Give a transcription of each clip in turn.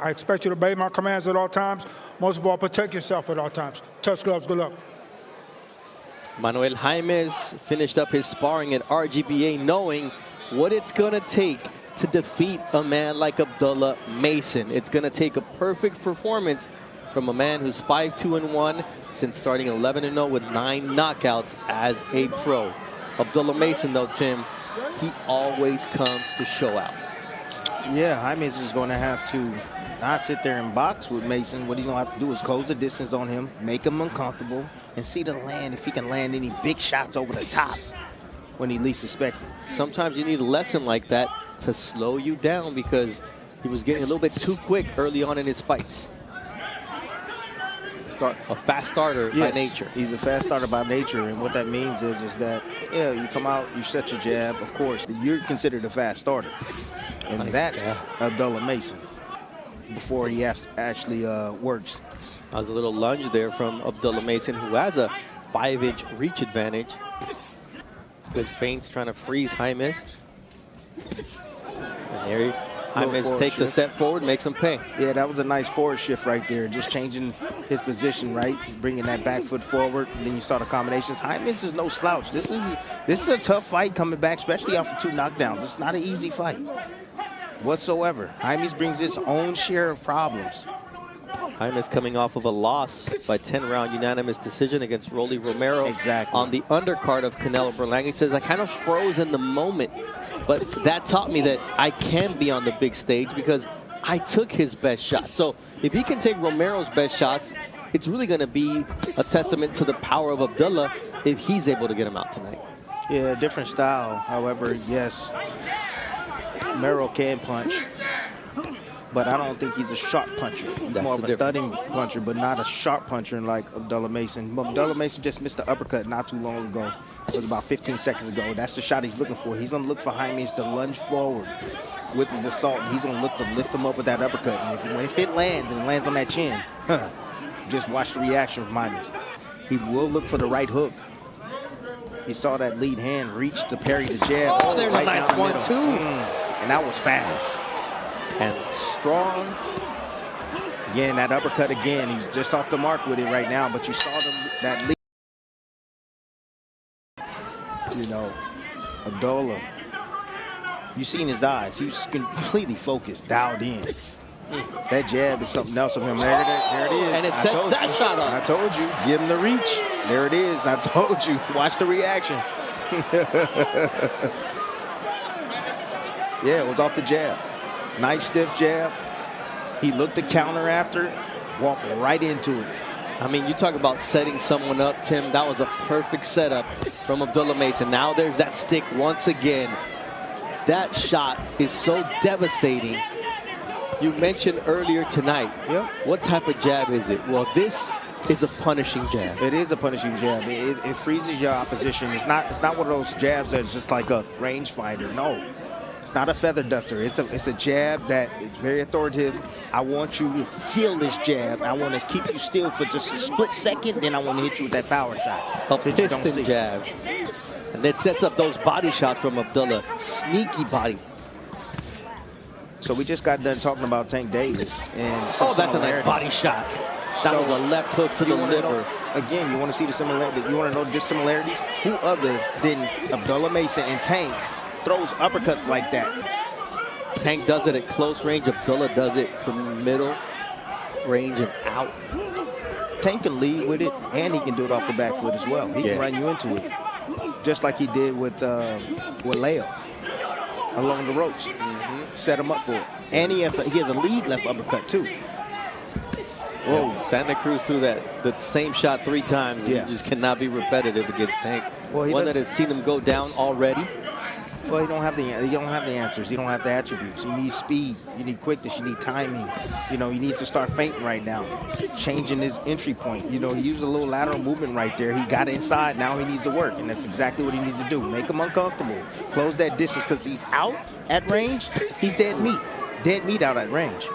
I expect you to obey my commands at all times. Most of all, protect yourself at all times. Touch gloves, good luck. Manuel Jaimes finished up his sparring at RGBA knowing what it's going to take to defeat a man like Abdullah Mason. It's going to take a perfect performance from a man who's 5-2-1 since starting 11-0 with 9 knockouts as a pro. Abdullah Mason, though, Tim, he always comes to show out. Yeah, Jaimes is going to have to not sit there and box with Mason. What he's going to have to do is close the distance on him, make him uncomfortable, and see the land, if he can land any big shots over the top when he least expected. Sometimes you need a lesson like that to slow you down because he was getting a little bit too quick early on in his fights. A fast starter by nature. He's a fast starter by nature, and what that means is that, yeah, you come out, you set your jab, of course, you're considered a fast starter. And that's Abdullah Mason before he actually works. That was a little lunge there from Abdullah Mason, who has a 5-inch reach advantage. Good feints trying to freeze Jaimes. And there Jaimes takes a step forward, makes him pay. Yeah, that was a nice forward shift right there, just changing his position, right? Bringing that back foot forward, and then you saw the combinations. Jaimes is no slouch. This is a tough fight coming back, especially off of 2 knockdowns. It's not an easy fight whatsoever. Jaimes brings his own share of problems. Jaimes coming off of a loss by 10-round unanimous decision against Rolly Romero. Exactly. On the undercard of Canelo Berlanga. He says, I kind of froze in the moment, but that taught me that I can be on the big stage because I took his best shot. So if he can take Romero's best shots, it's really going to be a testament to the power of Abdullah if he's able to get him out tonight. Yeah, different style. However, yes, Romero can punch, but I don't think he's a sharp puncher. He's more of a thudding puncher, but not a sharp puncher like Abdullah Mason. Abdullah Mason just missed the uppercut not too long ago. It was about 15 seconds ago. That's the shot he's looking for. He's going to look for Jaimes to lunge forward with his assault. He's going to look to lift him up with that uppercut. And if it lands and it lands on that chin, just watch the reaction from Jaimes. He will look for the right hook. He saw that lead hand reach to parry the jab. Oh, there's a nice 1-2. And that was fast. And strong. Again, that uppercut again. He's just off the mark with it right now, but you saw that lead. You know, Abdullah, you seen his eyes. He's completely focused, dialed in. That jab is something else of him. There it is. And it sets that shot up. I told you, give him the reach. There it is. I told you. Watch the reaction. Yeah, it was off the jab. Nice stiff jab. He looked to counter after, walked right into it. I mean, you talk about setting someone up, Tim. That was a perfect setup from Abdullah Mason. Now there's that stick once again. That shot is so devastating. You mentioned earlier tonight, what type of jab is it? Well, this is a punishing jab. It is a punishing jab. It freezes your opposition. It's not one of those jabs that's just like a rangefinder. No. It's not a feather duster. It's a jab that is very authoritative. I want you to feel this jab. I want to keep you still for just a split second, then I want to hit you with that power shot. A piston jab. And it sets up those body shots from Abdullah. Sneaky body. So we just got done talking about Tank Davis. And that's a nice body shot. That was a left hook to the liver. Again, you want to see the similarity. You want to know the similarities? Who other than Abdullah Mason and Tank throws uppercuts like that? Tank does it at close range. Abdullah does it from middle range and out. Tank can lead with it, and he can do it off the back foot as well. He can run you into it, just like he did with Leo along the ropes. Set him up for it. And he has a lead left uppercut, too. Whoa. Santa Cruz threw the same shot 3 times. Yeah. You just cannot be repetitive against Tank. Well, one that has seen him go down already. Well, you don't have the answers. You don't have the attributes. You need speed. You need quickness. You need timing. You know, he needs to start feinting right now, changing his entry point. You know, he used a little lateral movement right there. He got inside. Now he needs to work, and that's exactly what he needs to do. Make him uncomfortable. Close that distance, because he's out at range. He's dead meat. Dead meat out at range.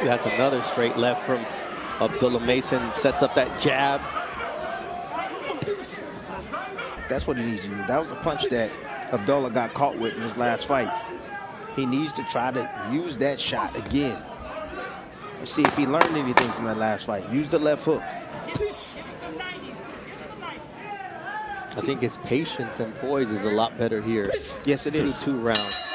That's another straight left from Abdullah Mason. Sets up that jab. That's what he needs to do. That was a punch that Abdullah got caught with in his last fight. He needs to try to use that shot again. Let's see if he learned anything from that last fight. Use the left hook. I think his patience and poise is a lot better here. Yes, it is. Through 2 rounds.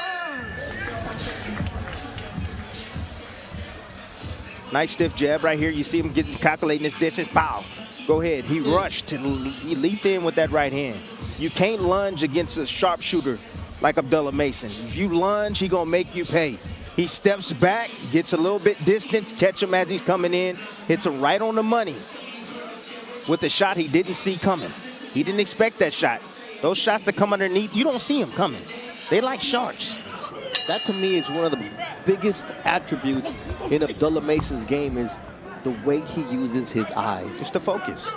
Nice stiff jab right here. You see him calculating his distance. Pow. Go ahead. He rushed. He leaped in with that right hand. You can't lunge against a sharpshooter like Abdullah Mason. If you lunge, he gonna make you pay. He steps back, gets a little bit distance, catch him as he's coming in, hits him right on the money with a shot he didn't see coming. He didn't expect that shot. Those shots that come underneath, you don't see them coming. They like sharks. That to me is one of the biggest attributes in Abdullah Mason's game is the way he uses his eyes. It's the focus.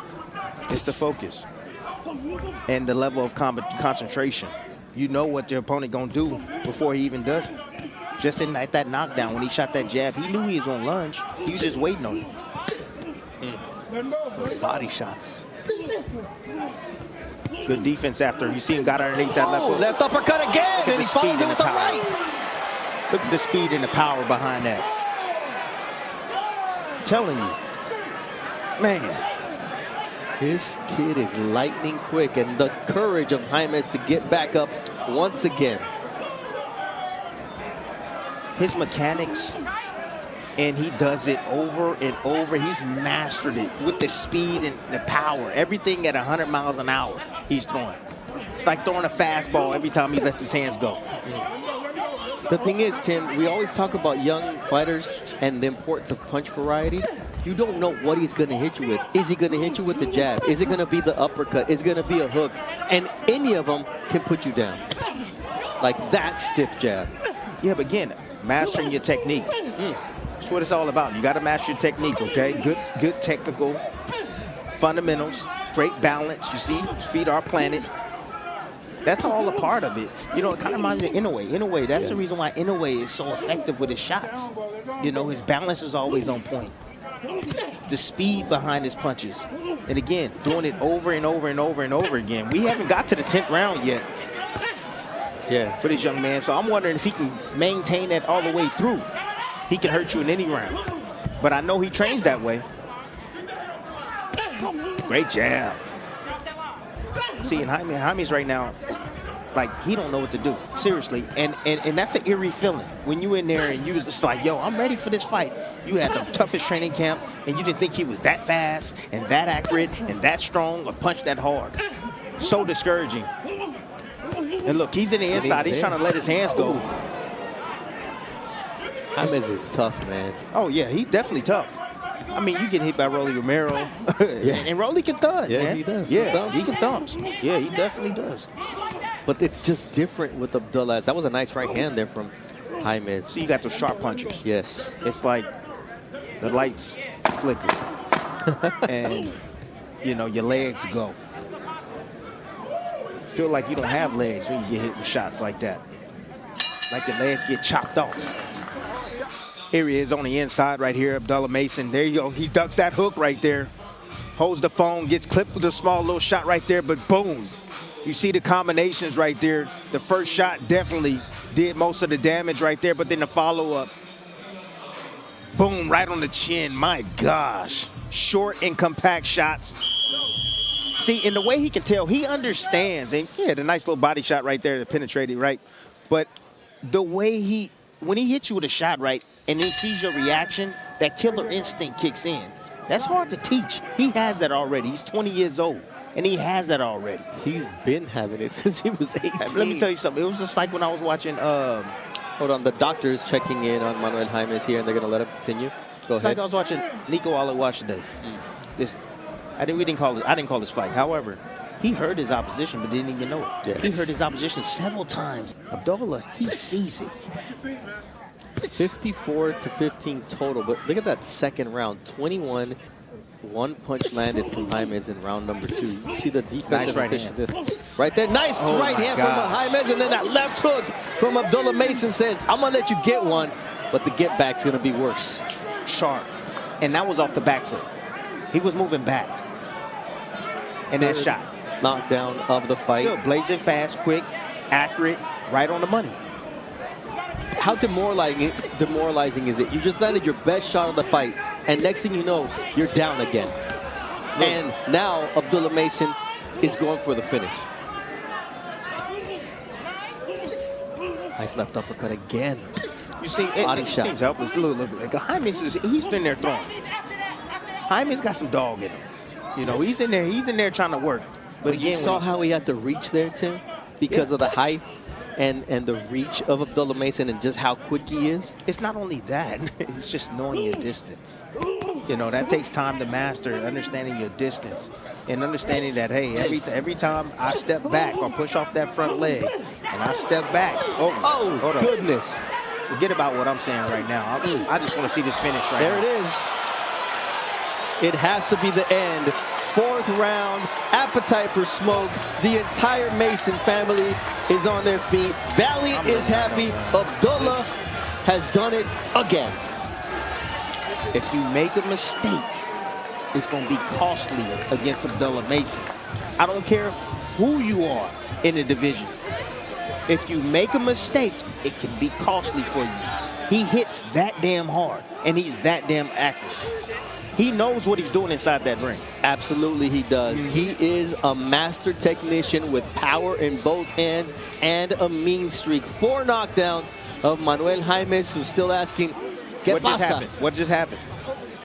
It's the focus. And the level of concentration. You know what your opponent gonna do before he even does it. Just in that knockdown, when he shot that jab, he knew he was on lunge. He was just waiting on it. Those body shots. Good defense after. You see him got underneath that left hook. Left uppercut again, and he follows it with the right. Look at the speed and the power behind that. I'm telling you. Man. This kid is lightning quick, and the courage of Jaimes to get back up once again. His mechanics, and he does it over and over. He's mastered it with the speed and the power. Everything at 100 miles an hour he's throwing. It's like throwing a fastball every time he lets his hands go. The thing is, Tim, we always talk about young fighters and the importance of punch variety. You don't know what he's going to hit you with. Is he going to hit you with the jab? Is it going to be the uppercut? Is it going to be a hook? And any of them can put you down. Like that stiff jab. Yeah, but again, mastering your technique. That's what it's all about. You got to master your technique, okay? Good technical fundamentals, great balance. You see, his feet are planted. That's all a part of it. You know, it kind of reminds me of Inoue. That's the reason why Inoue is so effective with his shots. You know, his balance is always on point. The speed behind his punches. And again, doing it over and over and over and over again. We haven't got to the 10th round yet. Yeah. For this young man. So I'm wondering if he can maintain that all the way through. He can hurt you in any round. But I know he trains that way. Great jab. See, and Jaimes right now, like, he don't know what to do. Seriously. And that's an eerie feeling. When you in there and you just like, yo, I'm ready for this fight. You had the toughest training camp, and you didn't think he was that fast and that accurate and that strong or punch that hard. So discouraging. And look, he's in the inside. He's trying to let his hands go. Jaimes is tough, man. Oh, yeah, he's definitely tough. I mean, you get hit by Rolly Romero. And Rolly can thud, Yeah, man. he does. Yeah, he can thumps. Yeah, he definitely does. But it's just different with Abdullah. That was a nice right hand there from Jaimes. So you got those sharp punches. Yes. It's like the lights flicker. And, you know, your legs go. Feel like you don't have legs when you get hit with shots like that. Like your legs get chopped off. Here he is on the inside right here, Abdullah Mason. There you go. He ducks that hook right there. Holds the phone, gets clipped with a small little shot right there, but boom. You see the combinations right there. The first shot definitely did most of the damage right there, but then the follow-up. Boom, right on the chin. My gosh. Short and compact shots. See, in the way he can tell, he understands. And yeah, the nice little body shot right there that penetrated, right? But the way when he hits you with a shot, right, and he sees your reaction, that killer instinct kicks in. That's hard to teach. He has that already. He's 20 years old, and he has that already. He's been having it since he was 18. Let me tell you something. It was just like when I was watching Hold on, the doctor's checking in on Manuel Jaimes here, and they're going to let him continue. Go it's ahead. like I was watching Nico Alawash today. I didn't call this fight. However, he heard his opposition but didn't even know it. Yeah. He heard his opposition several times. Abdullah, he sees it. 54-15 total, but look at that second round. 21, one punch landed from Jaimes in round number 2. You see the defensive right efficiency. Right there, nice Oh right my hand gosh. from Jaimes, and then that left hook from Abdullah Mason says, I'm gonna let you get one, but the get back's gonna be worse. Sharp. And that was off the back foot. He was moving back. And that shot. Knockdown of the fight. Still blazing fast, quick, accurate, right on the money. how demoralizing is it? You just landed your best shot of the fight, and next thing you know, you're down again. And now Abdullah Mason is going for the finish. Nice left uppercut again. You see, Body it shot. seems helpless. Look, like Jaimes he's in there throwing. Jaimes got some dog in him. You know, he's in there trying to work. But You again, saw how he had to reach there, Tim, because of the height and the reach of Abdullah Mason and just how quick he is. it's not only that, it's just knowing your distance. You know, that takes time to master, understanding your distance and understanding that, hey, every time I step back or push off that front leg and I step back, hold up. Goodness. Forget about what I'm saying right now. I just want to see this finish right There now. it is. It has to be the end. 4th round, appetite for smoke. The entire Mason family is on their feet. Valiant is happy. Abdullah has done it again. If you make a mistake, it's going to be costly against Abdullah Mason. I don't care who you are in the division. If you make a mistake, it can be costly for you. He hits that damn hard, and he's that damn accurate. He knows what he's doing inside that ring. Absolutely he does. He is a master technician with power in both hands and a mean streak. 4 knockdowns of Manuel Jaimes, who's still asking, ¿Qué What just pasa? happened? What just happened?